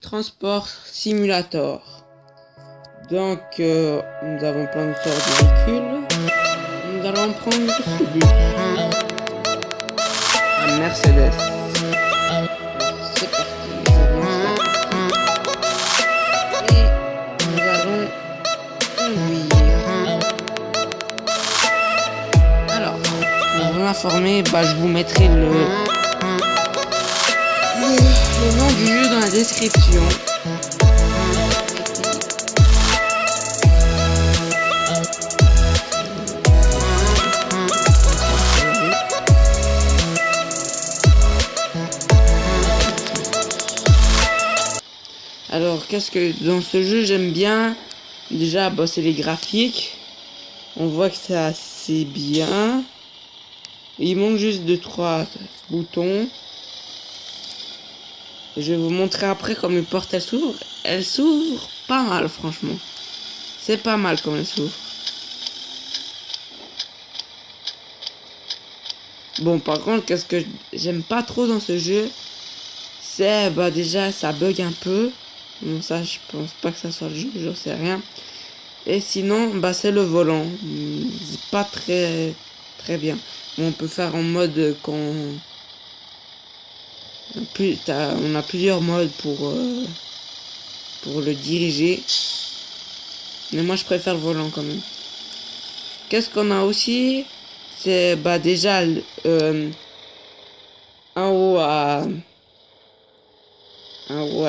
Transport Simulator. Donc, nous avons plein de sortes de véhicules. Nous allons prendre celui un Mercedes. C'est parti. Et nous allons conduire. Alors, pour vous informer, je vous mettrai le nom du jeu dans la description. Alors, qu'est-ce que dans ce jeu j'aime bien? Déjà, c'est les graphiques. On voit que c'est assez bien. Il manque juste 2-3 boutons. Je vais vous montrer après comme les portes elles s'ouvrent. Elles s'ouvrent pas mal, franchement. C'est pas mal comme elles s'ouvrent. Bon, par contre, qu'est-ce que j'aime pas trop dans ce jeu, c'est déjà ça bug un peu. Bon, ça, je pense pas que ça soit le jeu, j'en sais rien. Et sinon, c'est le volant. C'est pas très bien. Bon, on peut faire en mode quand on a plusieurs modes pour le diriger. Mais moi, je préfère le volant quand même. Qu'est-ce qu'on a aussi? C'est déjà en haut à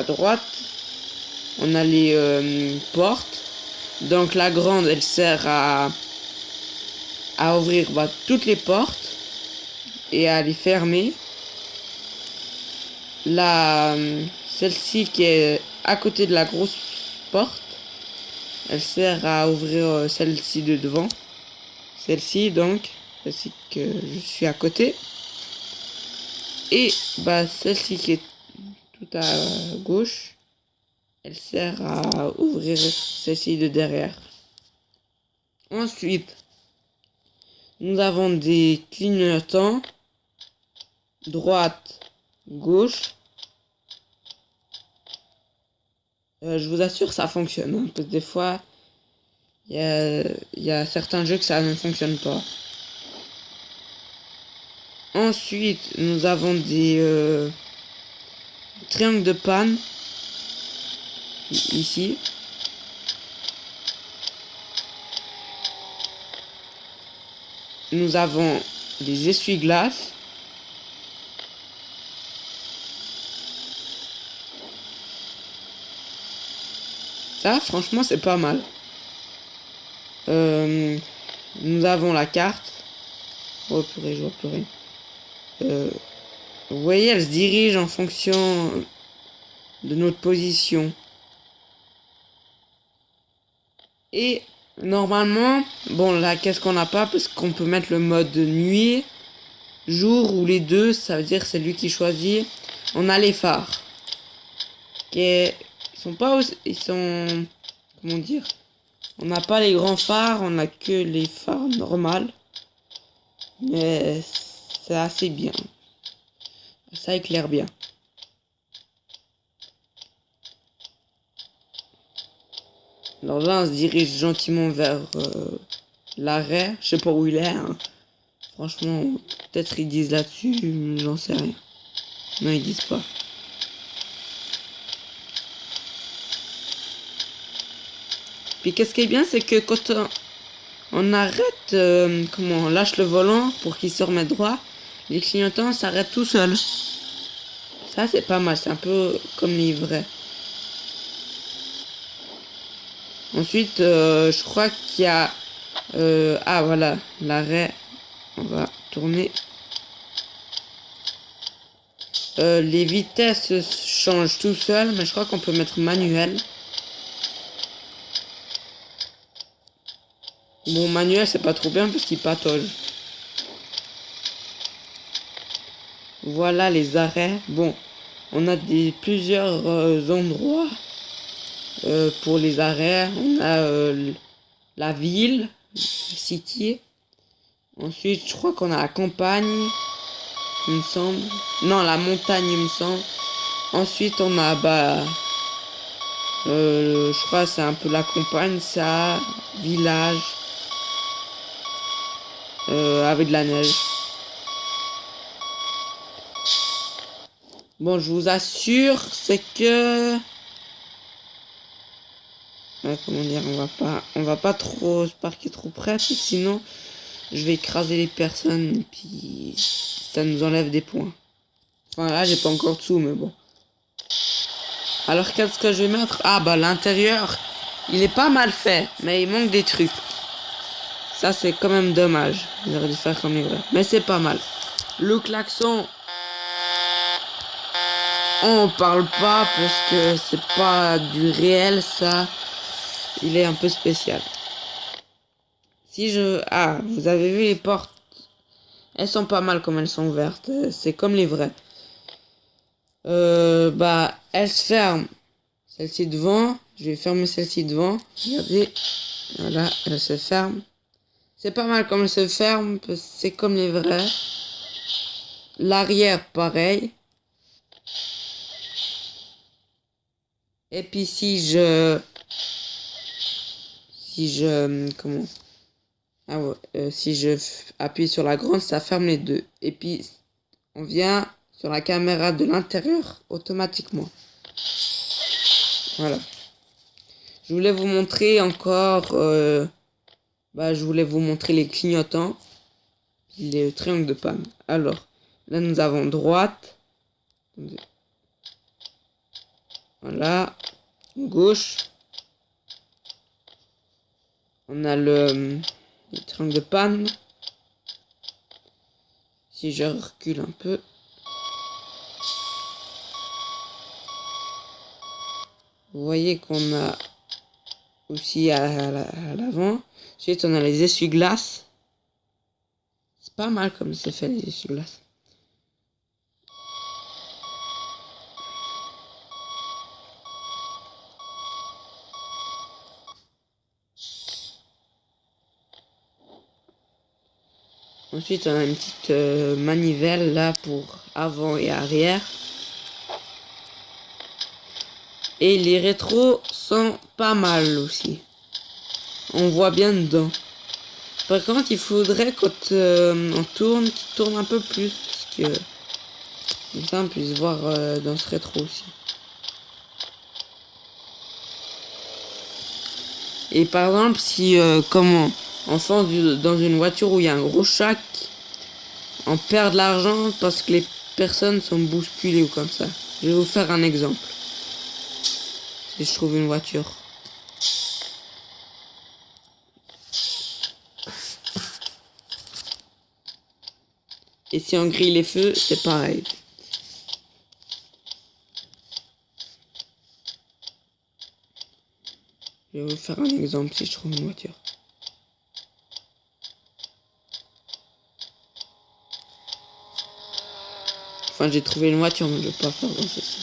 droite. On a les portes. Donc la grande, elle sert à ouvrir toutes les portes et à les fermer. Celle-ci qui est à côté de la grosse porte, elle sert à ouvrir celle-ci de devant. Celle-ci donc, celle-ci que je suis à côté. Et celle-ci qui est tout à gauche, elle sert à ouvrir celle-ci de derrière. Ensuite, nous avons des clignotants. Droite, gauche. Je vous assure, ça fonctionne. Hein, parce que des fois, il y a certains jeux que ça ne fonctionne pas. Ensuite, nous avons des triangles de panne. Ici. Nous avons des essuie-glaces. Ça, franchement, c'est pas mal. Nous avons la carte. Oh purée, je vois plus rien. Vous voyez, elle se dirige en fonction de notre position. Et normalement, là, qu'est-ce qu'on n'a pas? Parce qu'on peut mettre le mode nuit, jour ou les deux. Ça veut dire c'est lui qui choisit. On a les phares. Ils sont pas aussi, ils sont, comment dire, on n'a pas les grands phares, on a que les phares normales, mais c'est assez bien, ça éclaire bien. Alors là, on se dirige gentiment vers l'arrêt. Je sais pas où il est, hein. Franchement, peut-être ils disent là-dessus, j'en sais rien. Non, ils disent pas. Puis qu'est-ce qui est bien, c'est que quand on arrête, on lâche le volant pour qu'il se remette droit, les clignotants s'arrêtent tout seuls. Ça, c'est pas mal, c'est un peu comme les vrais. Ensuite, je crois qu'il y a... voilà, l'arrêt. On va tourner. Les vitesses changent tout seul, mais je crois qu'on peut mettre manuel. Bon, manuel, c'est pas trop bien parce qu'il patauge. Voilà les arrêts. Bon, on a plusieurs endroits pour les arrêts. On a la ville, city. Ensuite, je crois qu'on a la campagne, il me semble. Non, la montagne, il me semble. Ensuite, on a Je crois que c'est un peu la campagne, ça. Village. Avec de la neige. Bon, je vous assure, c'est que... Ouais, comment dire, on va pas trop se parquer trop près, sinon je vais écraser les personnes et puis ça nous enlève des points. Enfin là, j'ai pas encore de sous, mais bon. Alors qu'est-ce que je vais mettre? Ah bah l'intérieur, il est pas mal fait, mais il manque des trucs. Ça c'est quand même dommage. J'aurais dû faire comme les vrais. Mais c'est pas mal. Le klaxon, on parle pas parce que c'est pas du réel ça. Il est un peu spécial. Si je... Ah, vous avez vu les portes? Elles sont pas mal comme elles sont ouvertes. C'est comme les vraies. Bah, elles se ferment. Celle-ci devant. Je vais fermer celle-ci devant. Regardez. Voilà, elle se ferme. C'est pas mal comme elle se ferme. C'est comme les vraies. L'arrière, pareil. Et puis si je... Comment? Ah ouais. Si je appuie sur la grande, ça ferme les deux. Et puis, on vient sur la caméra de l'intérieur automatiquement. Voilà. Je voulais vous montrer encore... je voulais vous montrer les clignotants. Les triangles de panne. Alors, là nous avons droite. Voilà. Gauche. On a le triangle de panne. Si je recule un peu. Vous voyez qu'on a aussi à l'avant. Ensuite, on a les essuie-glaces. C'est pas mal comme c'est fait, les essuie-glaces. Ensuite, on a une petite manivelle là pour avant et arrière. Et les rétros sont pas mal aussi. On voit bien dedans. Par contre, il faudrait quand on tourne, qu'il tourne un peu plus. Parce que comme ça, on puisse voir dans ce rétro aussi. Et par exemple, si comme on fonce dans une voiture où il y a un gros choc, on perd de l'argent parce que les personnes sont bousculées ou comme ça. Je vais vous faire un exemple. Si je trouve une voiture. Et si on grille les feux, c'est pareil. Je vais vous faire un exemple si je trouve une voiture. Enfin, j'ai trouvé une voiture, mais je vais pas faire dans ceci.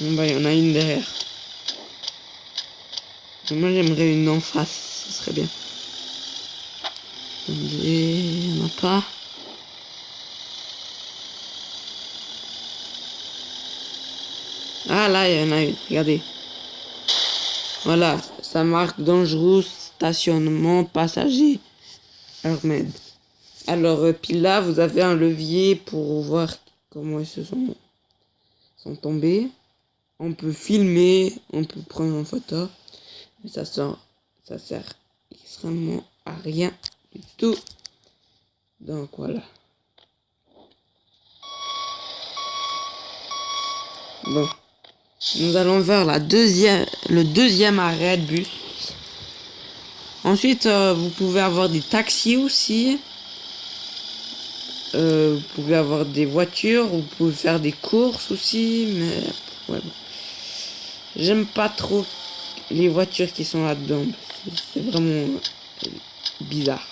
Bon bah, il y en a une derrière. Et moi, j'aimerais une en face, ce serait bien. Attendez, il n'y en a pas. Ah là, il y en a une, regardez. Voilà, ça marque dangereux, stationnement, passager, Hermed. Alors, puis là, vous avez un levier pour voir comment ils sont tombés. On peut filmer, on peut prendre en photo. Mais ça sert extrêmement à rien du tout. Donc voilà. Bon. Nous allons vers le deuxième arrêt de bus. Ensuite, vous pouvez avoir des taxis aussi. Vous pouvez avoir des voitures. Vous pouvez faire des courses aussi. Mais ouais, bon. J'aime pas trop les voitures qui sont là-dedans. C'est vraiment bizarre.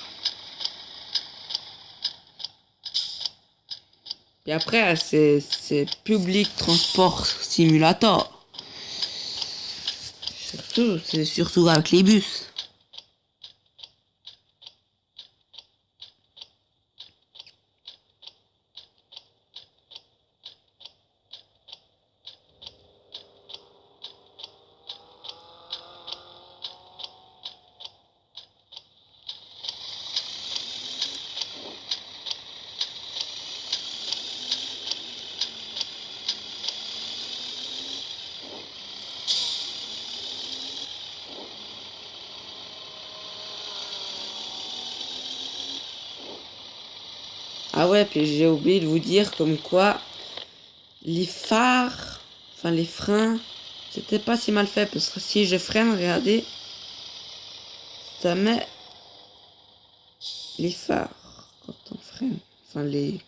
Et après, c'est Public Transport Simulator. C'est surtout avec les bus. Ah ouais, puis j'ai oublié de vous dire comme quoi les phares, enfin les freins, c'était pas si mal fait parce que si je freine, regardez, ça met les phares quand on freine, enfin les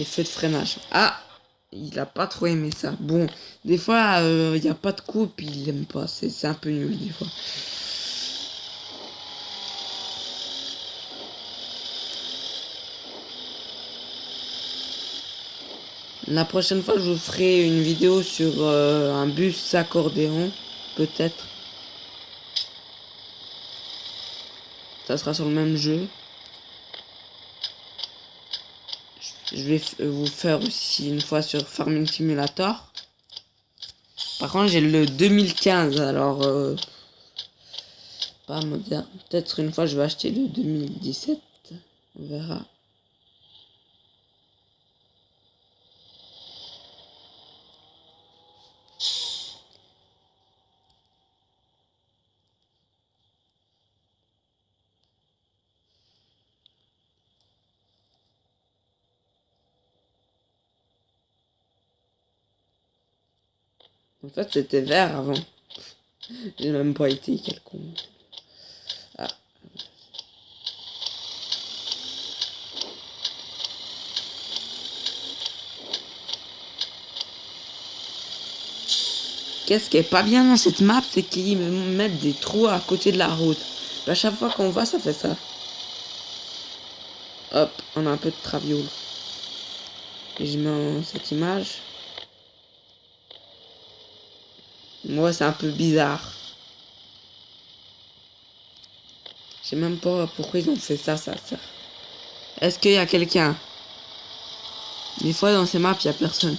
feux de freinage. Ah, il a pas trop aimé ça. Bon, des fois, il n'y a pas de coupe, il aime pas, c'est un peu nul des fois. La prochaine fois, je vous ferai une vidéo sur un bus accordéon, peut-être. Ça sera sur le même jeu. Je vais vous faire aussi une fois sur Farming Simulator. Par contre, j'ai le 2015, alors pas moderne. Peut-être une fois, je vais acheter le 2017. On verra. En fait, c'était vert avant. J'ai même pas été quelconque. Ah. Qu'est-ce qui est pas bien dans cette map, c'est qu'ils me mettent des trous à côté de la route. À chaque fois qu'on va, ça fait ça. Hop, on a un peu de traviole. Et je mets cette image. Moi, c'est un peu bizarre. Je sais même pas pourquoi ils ont fait ça. Est-ce qu'il y a quelqu'un? Des fois, dans ces maps, il y a personne.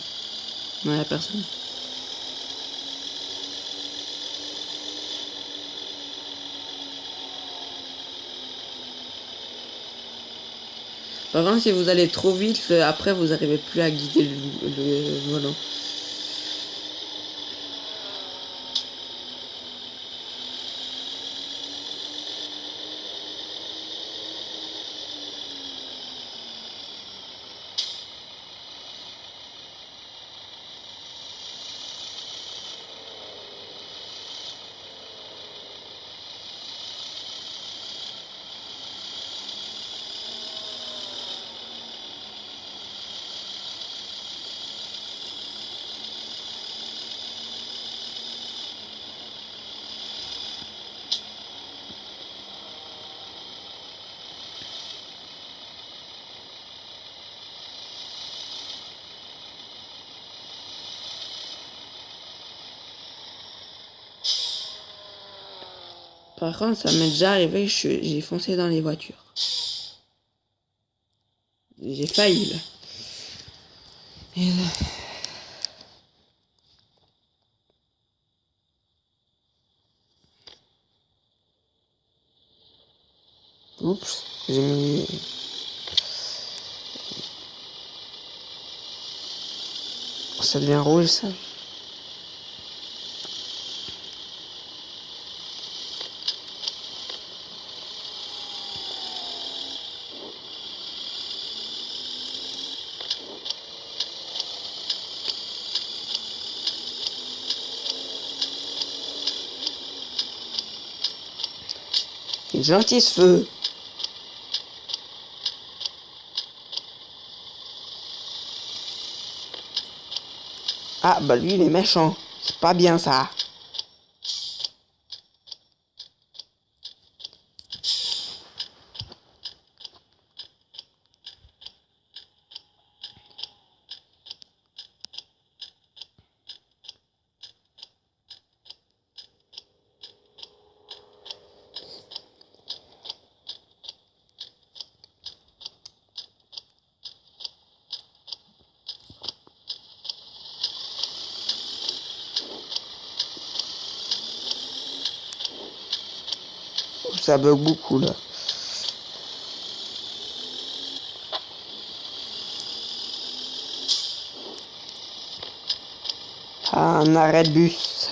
Non, il y a personne. Par contre, si vous allez trop vite, après, vous n'arrivez plus à guider le volant. Par contre, ça m'est déjà arrivé, j'ai foncé dans les voitures. J'ai failli, là. Et là... Oups, j'ai mis... Ça devient rouge, ça. Il est gentil, ce feu. Ah, bah lui, il est méchant. C'est pas bien, ça. Ça bug beaucoup, là. Ah, un arrêt de bus.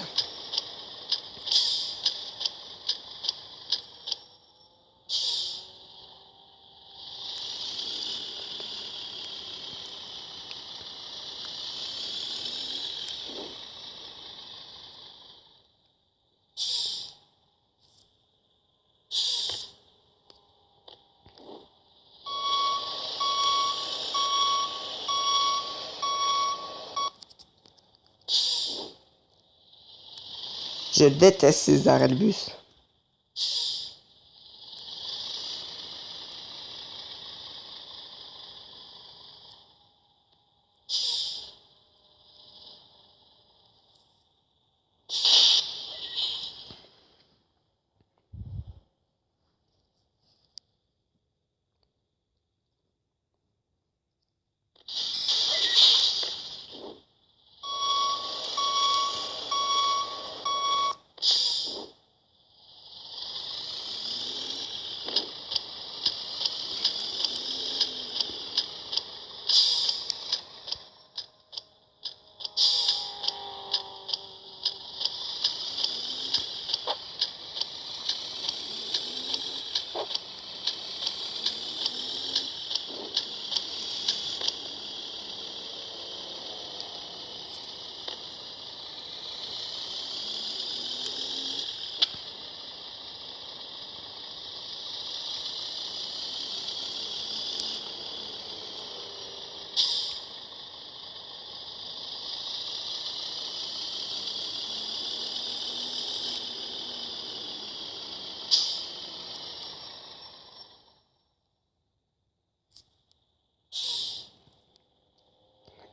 Je déteste ces arrêts de bus.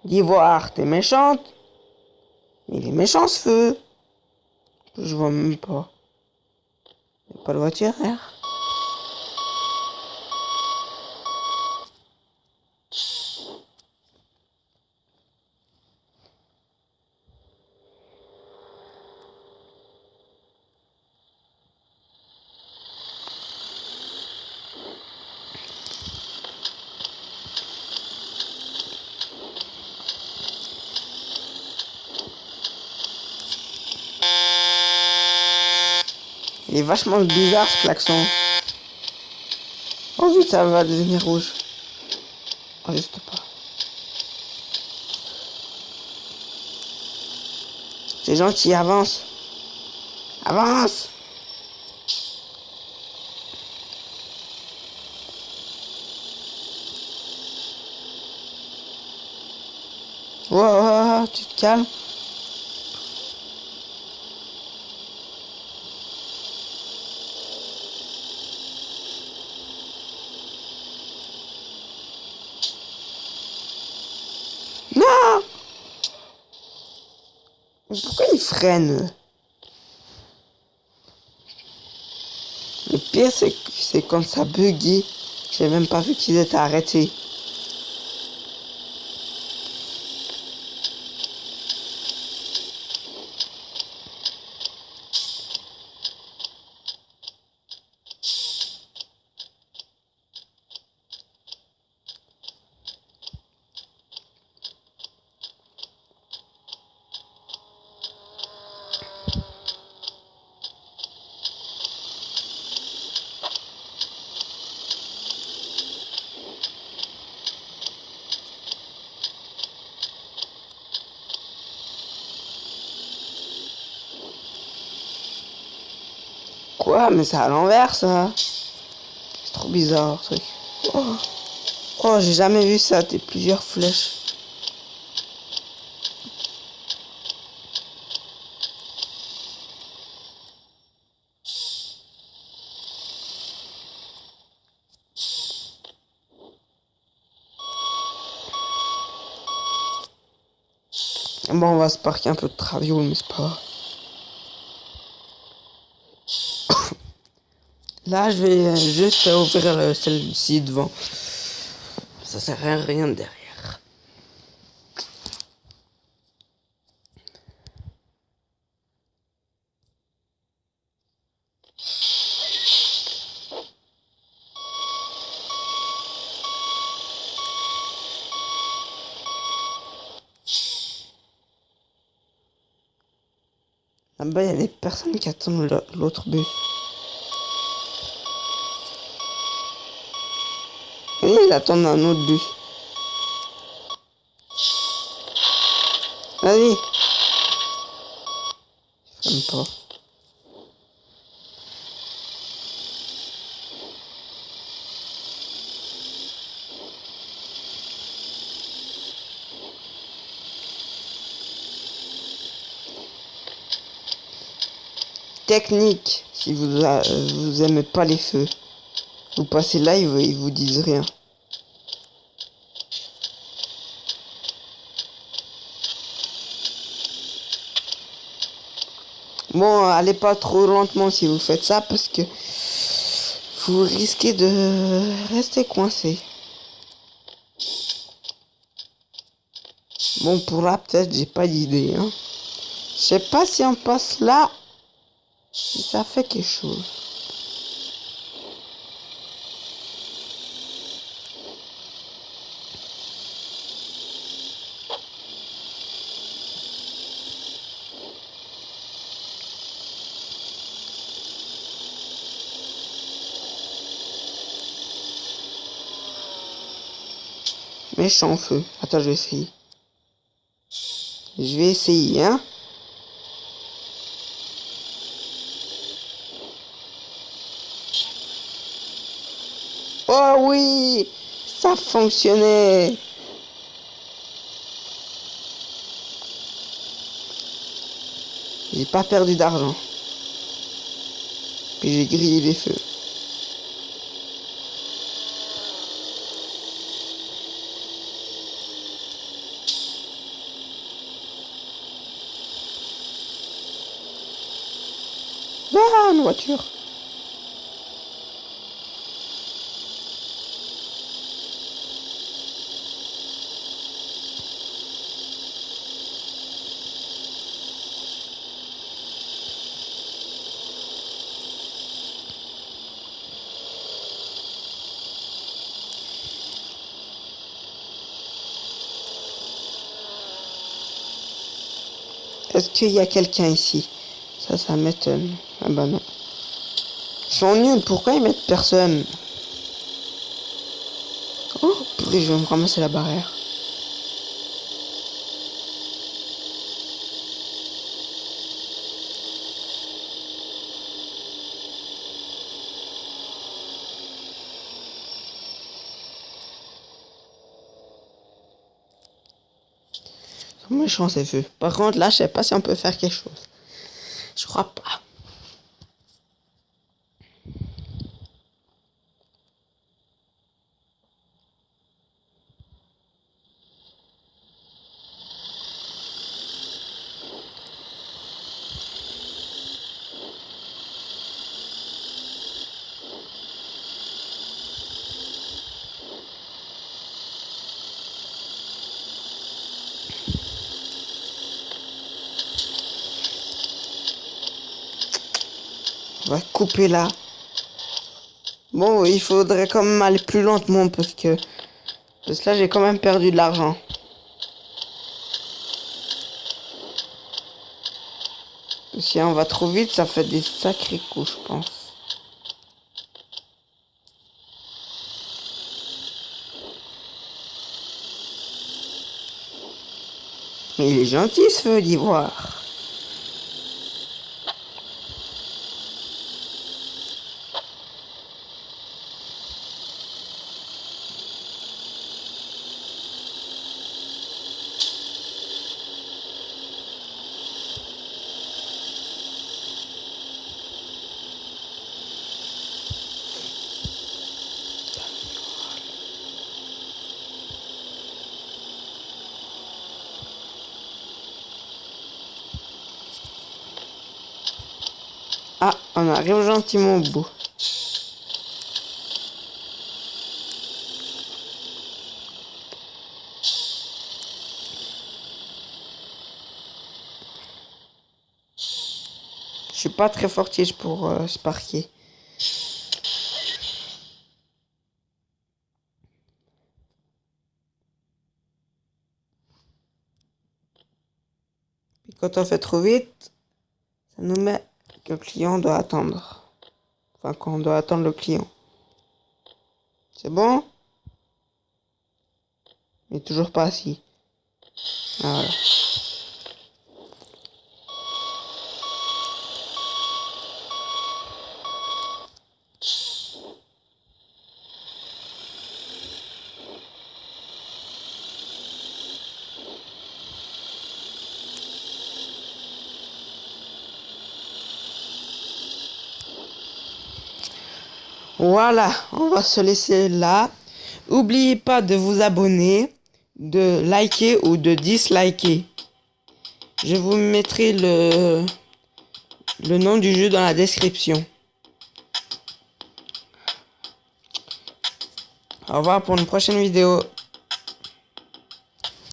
D'Ivoire, t'es méchante? Mais il est méchant ce feu. Je vois même pas. Y a pas de voiture derrière. Il est vachement bizarre ce klaxon. Oh zut, ça va devenir rouge. Oh, juste pas. C'est gentil, avance. Avance! Wow, tu te calmes. Non! Pourquoi il freine? Le pire, c'est quand ça buggy. J'ai même pas vu qu'ils étaient arrêtés. Quoi? Mais c'est à l'envers ça. C'est trop bizarre ce truc. Oh, oh, j'ai jamais vu ça, des plusieurs flèches. Bon, on va se parquer un peu de traviole, mais c'est pas grave. Là, je vais juste ouvrir celle-ci devant. Ça sert à rien derrière. Là-bas, il y a des personnes qui attendent l'autre bus. Oui, ils attendent un autre bus. Vas-y. J'aime pas. technique. Si vous aimez pas les feux, vous passez là, ils vous disent rien. Bon, allez pas trop lentement si vous faites ça parce que vous risquez de rester coincé. Bon, pour là, peut-être, j'ai pas d'idée. Hein. Je sais pas si on passe là, si ça fait quelque chose. Méchant feu. Attends, je vais essayer. Je vais essayer, hein. Oh oui, ça fonctionnait. J'ai pas perdu d'argent. Puis j'ai grillé les feux. Ah, une voiture. Est-ce qu'il y a quelqu'un ici? Ça m'étonne. Ah bah non. Ils sont nuls, pourquoi ils mettent personne? Oh, purée, je vais me ramasser la barrière. Ils sont méchants ces feux. Par contre, là, je sais pas si on peut faire quelque chose. Je crois pas. On va couper là. Bon, il faudrait quand même aller plus lentement parce que là, j'ai quand même perdu de l'argent. Si on va trop vite, ça fait des sacrés coups, je pense. Mais il est gentil ce feu d'ivoire. Ah, on arrive gentiment au bout. Je suis pas très fortiche pour ce parquet. Puis quand on fait trop vite, ça nous met que le client doit attendre. Enfin, qu'on doit attendre le client. C'est bon? Mais toujours pas assis. Ah, voilà. Voilà, on va se laisser là. N'oubliez pas de vous abonner, de liker ou de disliker. Je vous mettrai le nom du jeu dans la description. Au revoir pour une prochaine vidéo.